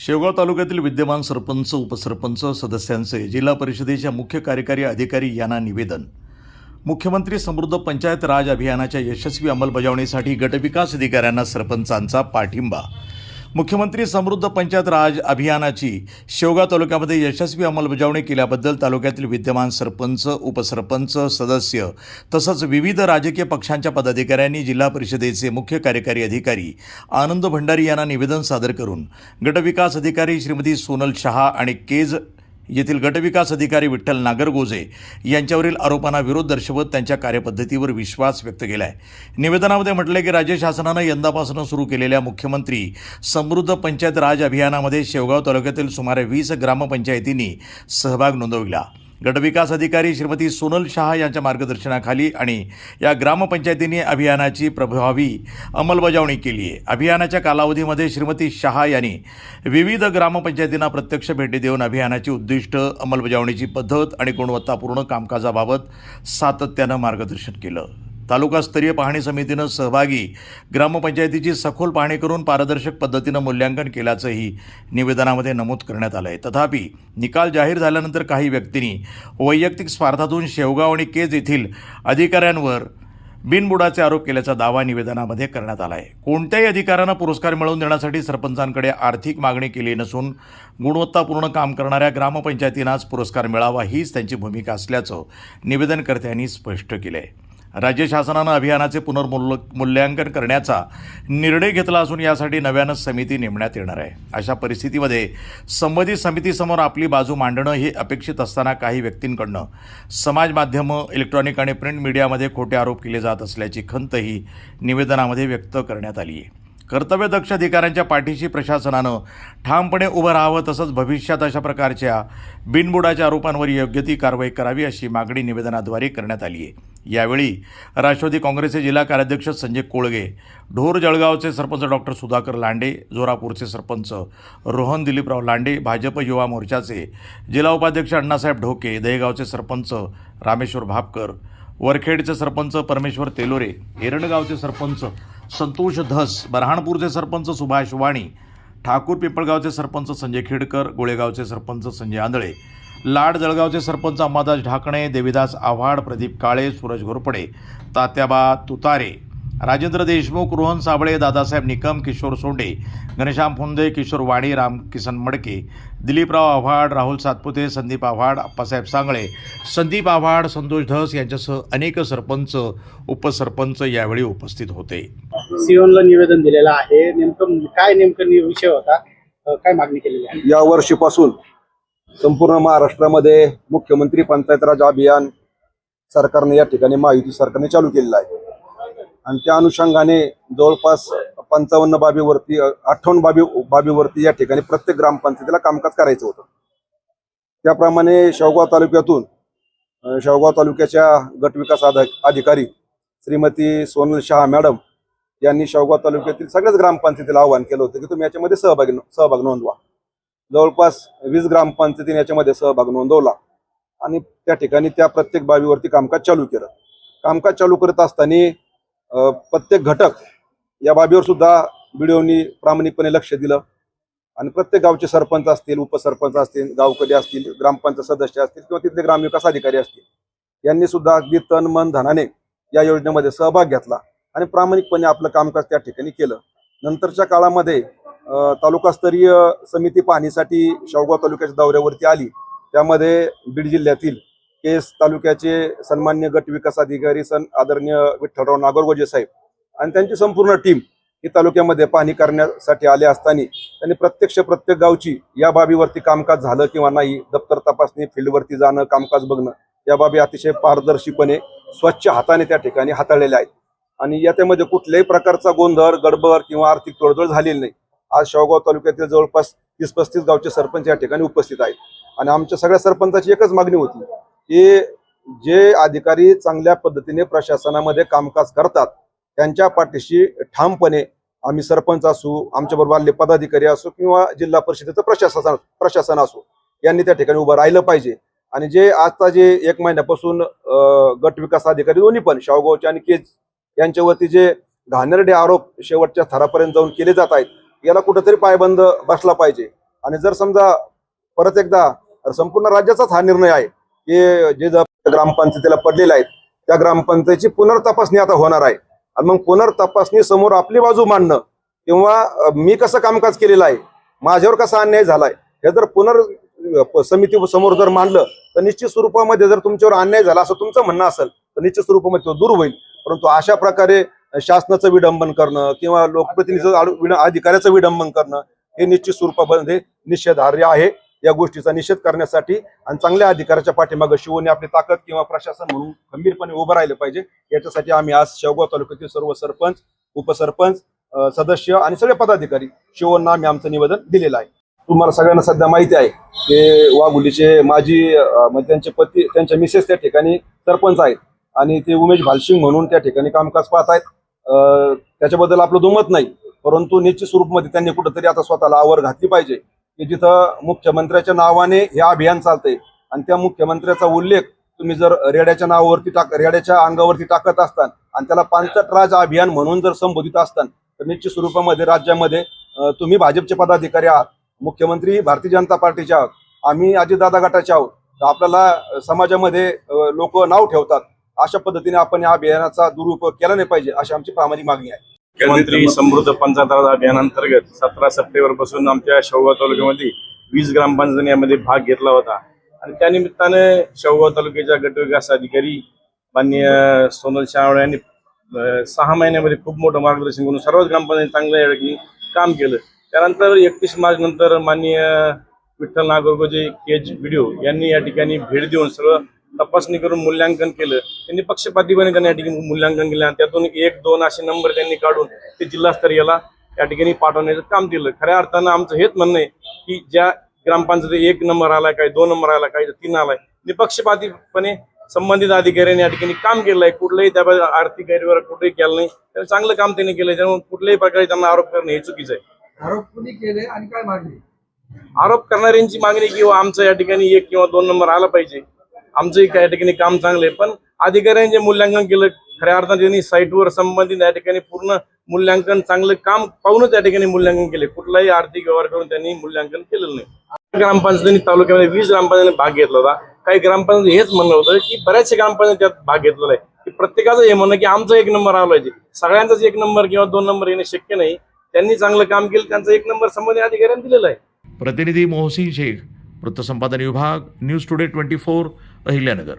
शेवगाव तालुक्यातील विद्यमान सरपंच, उपसरपंच सदस्यांचे जिल्हा परिषदेच्या मुख्य कार्यकारी अधिकारी यांना निवेदन. मुख्यमंत्री समृद्ध पंचायत राज अभियानाच्या यशस्वी अंमलबजावणीसाठी गटविकास अधिकाऱ्यांना सरपंचांचा पाठिंबा. मुख्यमंत्री समृद्ध पंचायत राज अभियानाची शेवगाव तालुक्यामध्ये यशस्वी अंमलबजावणी केल्याबद्दल तालुक्यातील विद्यमान सरपंच, उपसरपंच, सदस्य तसंच विविध राजकीय पक्षांच्या पदाधिकाऱ्यांनी जिल्हा परिषदेचे मुख्य कार्यकारी अधिकारी आनंद भंडारी यांना निवेदन सादर करून गटविकास अधिकारी श्रीमती सोनल शहा आणि केज येथील गटविकास अधिकारी विठ्ठल नागरगोजे यांच्यावरील आरोपांना विरोध दर्शवत त्यांच्या कार्यपद्धतीवर विश्वास व्यक्त केला आहे. निवेदनामध्ये म्हटले की राज्य शासनानं यंदापासून सुरू केलेल्या मुख्यमंत्री समृद्ध पंचायत राज अभियानामध्ये शेवगाव तालुक्यातील सुमारे 20 ग्रामपंचायतींनी सहभाग नोंदविला. गटविकास अधिकारी श्रीमती सोनल शहा यांच्या मार्गदर्शनाखाली आणि या ग्रामपंचायतींनी अभियानाची प्रभावी अंमलबजावणी केली आहे. अभियानाच्या कालावधीमध्ये श्रीमती शहा यांनी विविध ग्रामपंचायतींना प्रत्यक्ष भेटी देऊन अभियानाची उद्दिष्ट, अंमलबजावणीची पद्धत आणि गुणवत्तापूर्ण कामकाजाबाबत सातत्यानं मार्गदर्शन केलं. तालुकास्तरीय पाहणी समितीनं सहभागी ग्रामपंचायतीची सखोल पाहणी करून पारदर्शक पद्धतीनं मूल्यांकन केल्याचंही निवेदनामध्ये नमूद करण्यात आलं आहे. तथापि निकाल जाहीर झाल्यानंतर काही व्यक्तींनी वैयक्तिक स्वार्थातून शेवगाव आणि केज येथील अधिकाऱ्यांवर बिनबुडाचे आरोप केल्याचा दावा निवेदनामध्ये करण्यात आला आहे. कोणत्याही अधिकाऱ्यांना पुरस्कार मिळवून देण्यासाठी सरपंचांकडे आर्थिक मागणी केली नसून गुणवत्तापूर्ण काम करणाऱ्या ग्रामपंचायतींनाच पुरस्कार मिळावा हीच त्यांची भूमिका असल्याचं निवेदनकर्त्यांनी स्पष्ट केलं आहे. राज्य शासनानं अभियानाचे पुनर्मूल्यांकन करण्याचा निर्णय घेतला असून यासाठी नव्यानं समिती नेमण्यात येणार आहे. अशा परिस्थितीमध्ये संबंधित समितीसमोर आपली बाजू मांडणं हे अपेक्षित असताना काही व्यक्तींकडनं समाज माध्यमं, इलेक्ट्रॉनिक आणि प्रिंट मीडियामध्ये खोटे आरोप केले जात असल्याची खंतही निवेदनामध्ये व्यक्त करण्यात आली आहे. कर्तव्यदक्ष अधिकाऱ्यांच्या पाठीशी प्रशासनानं ठामपणे उभं राहावं तसंच भविष्यात अशा प्रकारच्या बिनबुडाच्या आरोपांवर योग्य ती कारवाई करावी अशी मागणी निवेदनाद्वारे करण्यात आली आहे. यावेळी राष्ट्रवादी काँग्रेसचे जिल्हा कार्याध्यक्ष संजय कोळगे, ढोर जळगावचे सरपंच डॉक्टर सुधाकर लांडे, जोरापूरचे सरपंच रोहन दिलीपराव लांडे, भाजप युवा मोर्चाचे जिल्हा उपाध्यक्ष अण्णासाहेब ढोके, दहेगावचे सरपंच रामेश्वर भापकर, वरखेडचे सरपंच परमेश्वर तेलोरे, एरंडगावचे सरपंच संतोष धस, बऱ्हाणपूरचे सरपंच सुभाष वाणी, ठाकूर पिंपळगावचे सरपंच संजय खेडकर, गोळेगावचे सरपंच संजय आंधळे, लाड जळगावचे सरपंच अंबादास ढाकणे, देवीदास आव्हाड, प्रदीप काळे, सूरज घोरपडे, तात्याबा तुतारे, राजेंद्र देशमुख, रोहन साबळे, दादासाहेब निकम, किशोर सोंडे, घनश्याम फुंदे, किशोर वाणी, रामकिसन मडके, दिलीपराव आव्हाड, राहुल सातपुते, संदीप आव्हाड, आप्पासाहेब सांगळे, संदीप आव्हाड, संतोष धस यांच्यासह अनेक सरपंच, उपसरपंच यावेळी उपस्थित होते. सीओला निवेदन दिलेलं आहे. नेमकं विषय होता, काय मागणी केलेली आहे? या वर्षीपासून संपूर्ण महाराष्ट्रामध्ये मुख्यमंत्री पंचायत राज अभियान सरकारने या ठिकाणी महायुती सरकारने चालू केलेलं आहे आणि त्या अनुषंगाने जवळपास 55 बाबीवरती 58 बाबीवरती या ठिकाणी प्रत्येक ग्रामपंचायतीला कामकाज करायचं होतं. त्याप्रमाणे शेवगाव तालुक्याच्या गटविकास अधिकारी श्रीमती सोनल शहा मॅडम यांनी शेवगाव तालुक्यातील सगळ्याच ग्रामपंचायतीला आवाहन केलं होतं की तुम्ही याच्यामध्ये सहभाग नोंदवा. जवळपास 20 ग्रामपंचायतीने याच्यामध्ये सहभाग नोंदवला आणि त्या ठिकाणी त्या प्रत्येक बाबीवरती कामकाज चालू केलं. कामकाज चालू करत असताना प्रत्येक घटक या बाबीवर सुद्धा बीडीओनी प्रामाणिकपणे लक्ष दिलं आणि प्रत्येक गावचे सरपंच असतील, उपसरपंच असतील, गावकरी असतील, ग्रामपंचायत सदस्य असतील किंवा तिथले ग्रामविकास अधिकारी असतील, यांनी सुद्धा अगदी तन मन धनाने या योजनेमध्ये सहभाग घेतला आणि प्रामाणिकपणे आपलं कामकाज त्या ठिकाणी केलं. नंतरच्या काळामध्ये तालुकास्तरीय समिती पाहणीसाठी शेवगाव तालुक्याच्या दौऱ्यावरती आली. त्यामध्ये बीड जिल्ह्यातील केस तालुक्याचे सन्मान्य गट विकास अधिकारी आदरणीय विठ्ठलराव नागरगोजे साहेब आणि त्यांची संपूर्ण टीम ही तालुक्यामध्ये पाहणी करण्यासाठी आले असताना त्यांनी प्रत्येक गावची या बाबीवरती कामकाज झालं किंवा नाही, दप्तर तपासणी, फील्डवरती जाणं, कामकाज बघणं, या बाबी अतिशय पारदर्शीपणे स्वच्छ हाताने त्या ठिकाणी हाताळलेल्या आहेत आणि याच्यामध्ये कुठल्याही प्रकारचा गोंधळ, गडबड किंवा आर्थिक तोडजोड झालेली नाही. आज शेवगाव तालुक्यातील जवळपास 30-35 गावचे सरपंच या ठिकाणी उपस्थित आहेत आणि आमच्या सगळ्या सरपंचाची एकच मागणी होती की जे अधिकारी चांगल्या पद्धतीने प्रशासनामध्ये कामकाज करतात त्यांच्या पाठीशी ठामपणे आम्ही सरपंच असू, आमच्याबरोबर आलेले पदाधिकारी असो किंवा जिल्हा परिषदेचं प्रशासन असो, यांनी त्या ठिकाणी उभं राहिलं पाहिजे. आणि जे आता जे 1 महिन्यापासून गट विकास अधिकारी दोन्ही पण शेवगावचे आणि केज यांच्यावरती जे घाणेरडे आरोप शेवटच्या थरापर्यंत जाऊन केले जात आहेत, याला कुठेतरी पायबंद बसला पाहिजे. आणि जर समजा परत एकदा संपूर्ण राज्याचाच हा निर्णय आहे की जे ग्रामपंचायतीला पडलेले आहेत त्या ग्रामपंचायतीची पुनर्तपासणी आता होणार आहे. आणि मग पुनर्तपासणी समोर आपली बाजू मांडणं किंवा मी कसं कामकाज केलेलं आहे, माझ्यावर कसा अन्याय झालाय, हे जर समिती समोर जर मांडलं तर निश्चित स्वरूपामध्ये जर तुमच्यावर अन्याय झाला असं तुमचं म्हणणं असेल तर निश्चित स्वरूपामध्ये तो दूर होईल. परंतु अशा प्रकारे शासनाचं विडंबन करणं किंवा लोकप्रतिनिधी अधिकाऱ्याचं विडंबन करणं हे निश्चित स्वरूपामध्ये निषेधार्ह आहे. या गोष्टीचा निषेध करण्यासाठी आणि चांगल्या अधिकाऱ्याच्या पाठीमागे शिवोने आपली ताकद किंवा प्रशासन म्हणून खंबीरपणे उभं राहिलं पाहिजे. याच्यासाठी आम्ही आज शेवगाव तालुक्यातील सर्व सरपंच, उपसरपंच, सदस्य आणि सगळे पदाधिकारी शिवोंना आम्ही आमचं निवेदन दिलेलं आहे. तुम्हाला सगळ्यांना सध्या माहिती आहे की वाघुलीचे माजी म्हणजे त्यांचे पती, त्यांच्या मिसेस त्या ठिकाणी सरपंच आहेत आणि ते उमेश भालसिंग म्हणून त्या ठिकाणी कामकाज पाहत आहेत. त्याच्याबद्दल आपलं दुमत नाही, परंतु निश्चित स्वरूपामध्ये त्यांनी कुठंतरी आता स्वतःला आवर घातली पाहिजे की जिथं मुख्यमंत्र्याच्या नावाने हे अभियान चालतंय आणि त्या मुख्यमंत्र्याचा उल्लेख तुम्ही जर रेड्याच्या अंगावरती टाकत असताल आणि त्याला पानसट राज अभियान म्हणून जर संबोधित असताल तर निश्चित स्वरूपामध्ये राज्यामध्ये तुम्ही भाजपचे पदाधिकारी आहात, मुख्यमंत्री भारतीय जनता पार्टीचे आहात, आम्ही अजितदादा गटाचे आहोत. तर आपल्याला समाजामध्ये लोक नाव ठेवतात. अशा पद्धतीने आपण या अभियानाचा दुरुपयोग केला नाही पाहिजे अशी आमची प्रामाणिक मागणी आहे. मुख्यमंत्री समृद्ध पंचायत राज अभियानांतर्गत 17 सप्टेंबर पासून आमच्या शेवगाव तालुक्यामध्ये 20 ग्रामपंचायतींनी यामध्ये भाग घेतला होता आणि त्यानिमित्ताने शेवगाव तालुक्याच्या गटविकास अधिकारी माननीय सोनल शहावळे यांनी 6 महिन्यामध्ये खूप मोठं मार्गदर्शन करून सर्वच ग्रामपंचायती चांगल्या यावेळी काम केलं. त्यानंतर 31 मार्च नंतर माननीय विठ्ठल नागोरगोजे केज व्हिडिओ यांनी या ठिकाणी भेट देऊन सगळं तपासणी करून मूल्यांकन केलं. त्यांनी पक्षपातीपणे त्यांनी या ठिकाणी मूल्यांकन केलं आणि त्यातून 1, 2 असे नंबर त्यांनी काढून ते जिल्हास्तरीयला या ठिकाणी पाठवण्याचं काम केलं. खऱ्या अर्थानं आमचं हेच म्हणणं आहे की ज्या ग्रामपंचायती 1 नंबर आलाय, काही 2 नंबर आला, काही 3 आलाय, निपक्षपातीपणे संबंधित अधिकाऱ्यांनी या ठिकाणी काम केलंय. कुठलंही त्या आर्थिक गैरव्यवहार कुठेही केलं नाही, तर चांगलं काम त्यांनी केलंय. त्यामुळे कुठल्याही प्रकारे त्यांना आरोप करणं हे चुकीचं आहे. आरोप कुणी केले आणि काय मागणी? आरोप करणाऱ्यांची मागणी किंवा आमचं या ठिकाणी 1 किंवा 2 नंबर आला पाहिजे, आमचंही या ठिकाणी काम चांगलं आहे. पण अधिकाऱ्यांनी जे मूल्यांकन केलं खऱ्या अर्थाने त्यांनी साईटवर संबंधित या ठिकाणी पूर्ण मूल्यांकन चांगलं काम पाहूनच या ठिकाणी मूल्यांकन केले. कुठलाही आर्थिक व्यवहार करून त्यांनी मूल्यांकन केलेलं नाही. ग्रामपंचायतींनी तालुक्यामध्ये 20 ग्रामपंचायतींनी भाग घेतला होता. काही ग्रामपंचायती हेच म्हणणं होतं की बऱ्याचशा ग्रामपंचायती त्यात भाग घेतलेला आहे की प्रत्येकाचं हे म्हणणं की आमचा 1 नंबर आला पाहिजे, सगळ्यांचाच 1 नंबर किंवा 2 नंबर येणे शक्य नाही. त्यांनी चांगलं काम केलं, त्यांचा 1 नंबर संबंधित अधिकाऱ्यांनी दिलेला आहे. प्रतिनिधी मोहसिन शेख, वृत्तसंपादन विभाग, न्यूज टुडे 24, अहिल्यानगर.